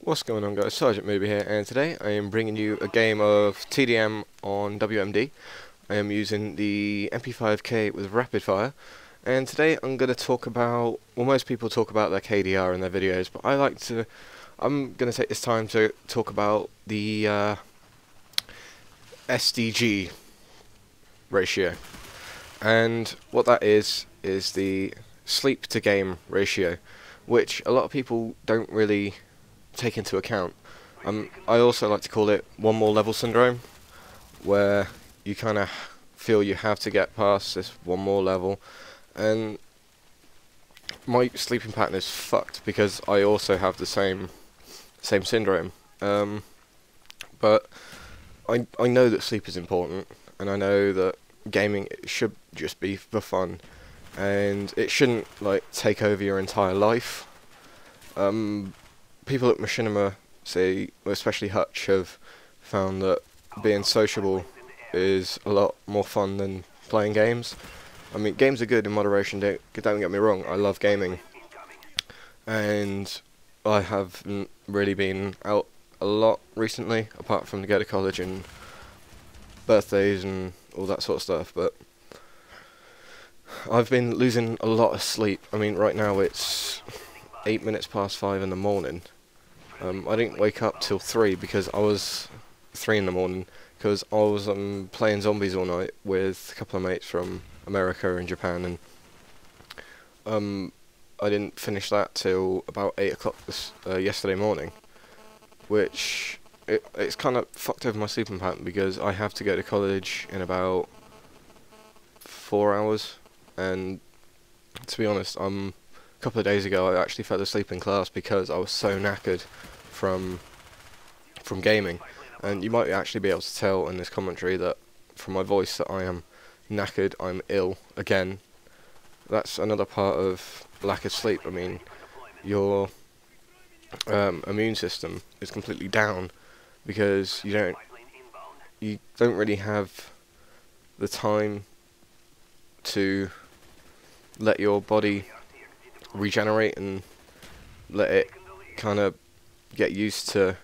What's going on, guys? Sgt Mooby here, and today I am bringing you a game of TDM on WMD. I am using the MP5K with rapid fire, and today I'm going to talk about, well, most people talk about their KDR in their videos, but I'm going to take this time to talk about the SDG ratio. And what that is the sleep to game ratio, which a lot of people don't really take into account. I also like to call it one more level syndrome, where you kind of feel you have to get past this one more level, and my sleeping pattern is fucked because I also have the same syndrome. But I know that sleep is important, and I know that gaming should just be for fun, and it shouldn't like take over your entire life. People at Machinima say, especially Hutch, have found that being sociable is a lot more fun than playing games. I mean, games are good in moderation, don't get me wrong, I love gaming. And I haven't really been out a lot recently, apart from to go to college and birthdays and all that sort of stuff, but I've been losing a lot of sleep. I mean, right now it's 8 minutes past 5 in the morning. I didn't wake up till 3 because I was 3 in the morning because I was playing zombies all night with a couple of mates from America and Japan, and I didn't finish that till about 8 o'clock yesterday morning, which it's kind of fucked over my sleeping pattern because I have to go to college in about 4 hours, and to be honest, a couple of days ago I actually fell asleep in class because I was so knackered from gaming. And you might actually be able to tell in this commentary that from my voice that I am knackered, I'm ill again. That's another part of lack of sleep. I mean, your immune system is completely down because you don't really have the time to let your body regenerate and let it kind of get used to,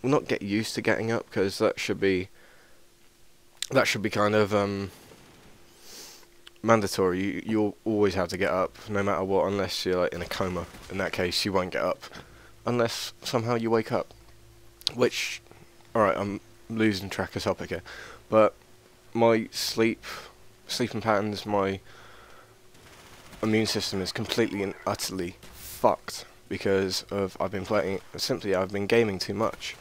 well, not get used to getting up, because that should be kind of mandatory. You'll always have to get up no matter what, unless you're like in a coma. In that case you won't get up unless somehow you wake up, which, alright, I'm losing track of topic here, but my sleeping patterns, my immune system is completely and utterly fucked because of I've been gaming too much,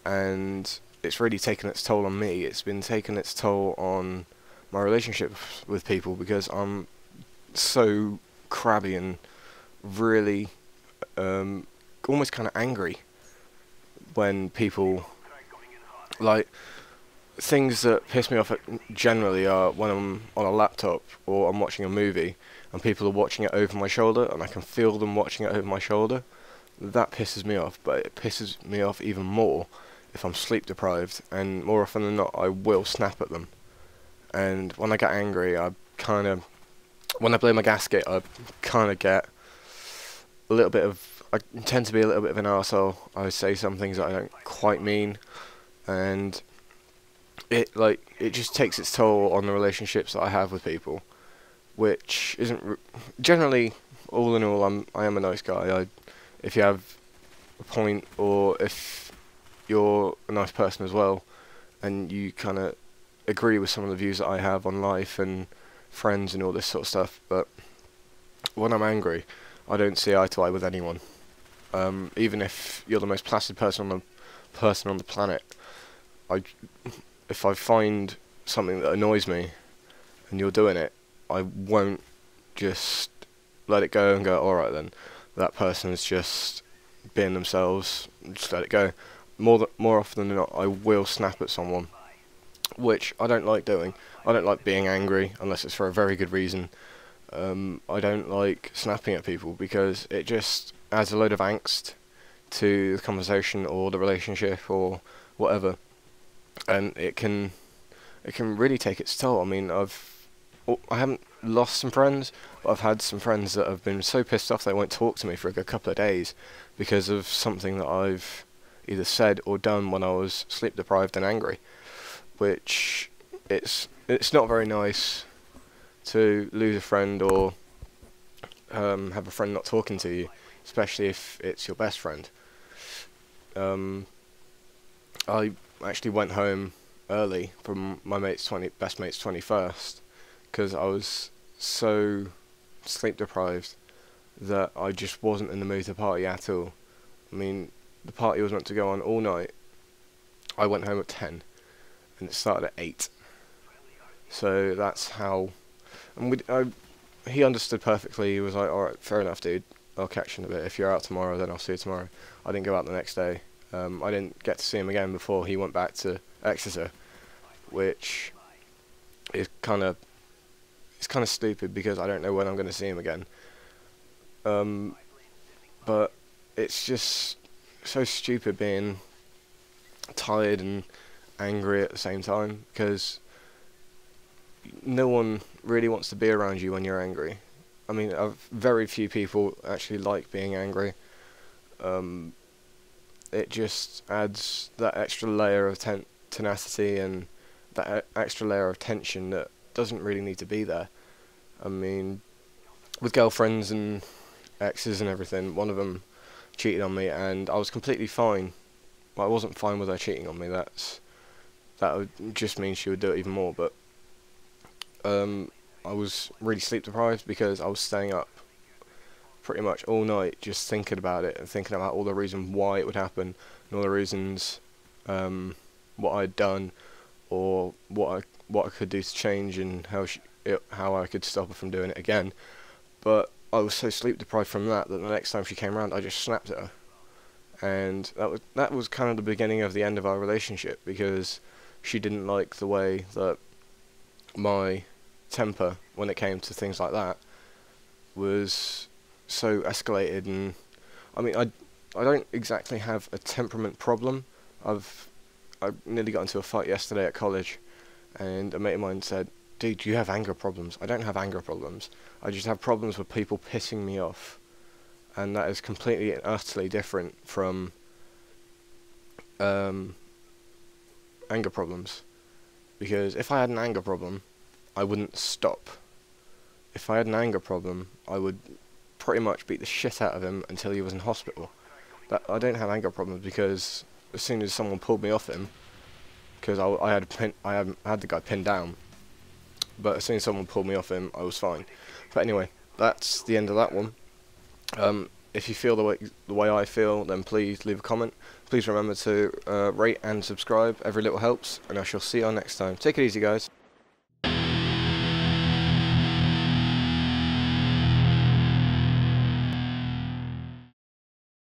and it's really taken its toll on me. It's been taking its toll on my relationship with people because I'm so crabby and really almost kind of angry when people, like, things that piss me off generally are when I'm on a laptop or I'm watching a movie and people are watching it over my shoulder and I can feel them watching it over my shoulder. That pisses me off, but it pisses me off even more if I'm sleep deprived, and more often than not I will snap at them. And when I get angry, when I blow my gasket, I kind of get a little bit of, I tend to be a little bit of an arsehole. I say some things that I don't quite mean, and it just takes its toll on the relationships that I have with people, which isn't generally, all in all, I am a nice guy. If you have a point, or if you're a nice person as well, and you kind of agree with some of the views that I have on life and friends and all this sort of stuff, but when I'm angry, I don't see eye to eye with anyone. Even if you're the most placid person on the planet, if I find something that annoys me and you're doing it, I won't just let it go and go, alright then, that person's just being themselves, just let it go. More often than not, I will snap at someone, which I don't like doing. I don't like being angry unless it's for a very good reason. I don't like snapping at people because it just adds a load of angst to the conversation or the relationship or whatever, and it can really take its toll. I mean, I haven't lost some friends, but I've had some friends that have been so pissed off they won't talk to me for a good couple of days because of something that I've either said or done when I was sleep deprived and angry, which it's not very nice to lose a friend or have a friend not talking to you, especially if it's your best friend. I actually went home early from my best mate's 21st because I was so sleep deprived that I just wasn't in the mood to party at all. I mean, the party was meant to go on all night. I went home at 10 and it started at 8. So that's how... And he understood perfectly. He was like, alright, fair enough, dude. I'll catch you in a bit. If you're out tomorrow, then I'll see you tomorrow. I didn't go out the next day. I didn't get to see him again before he went back to Exeter, which is kind of stupid because I don't know when I'm going to see him again. But it's just so stupid being tired and angry at the same time, because no one really wants to be around you when you're angry. I mean, very few people actually like being angry. It just adds that extra layer of tenacity and that extra layer of tension that doesn't really need to be there. I mean, with girlfriends and exes and everything, one of them cheated on me and I was completely fine. Well, I wasn't fine with her cheating on me. That would just mean she would do it even more. But I was really sleep deprived because I was staying up pretty much all night just thinking about it and thinking about all the reasons why it would happen and all the reasons what I'd done or what I could do to change and how I could stop her from doing it again. But I was so sleep deprived from that the next time she came around I just snapped at her, and that was kind of the beginning of the end of our relationship, because she didn't like the way that my temper when it came to things like that was so escalated. And I mean, I don't exactly have a temperament problem. I nearly got into a fight yesterday at college, and a mate of mine said, "Dude, you have anger problems." I don't have anger problems. I just have problems with people pissing me off, and that is completely and utterly different from anger problems. Because if I had an anger problem, I wouldn't stop. If I had an anger problem, I would pretty much beat the shit out of him until he was in hospital. I don't have anger problems because as soon as someone pulled me off him, because I had the guy pinned down, but as soon as someone pulled me off him, I was fine. But anyway, that's the end of that one. If you feel the way I feel, then please leave a comment. Please remember to rate and subscribe. Every little helps, and I shall see you on next time. Take it easy, guys.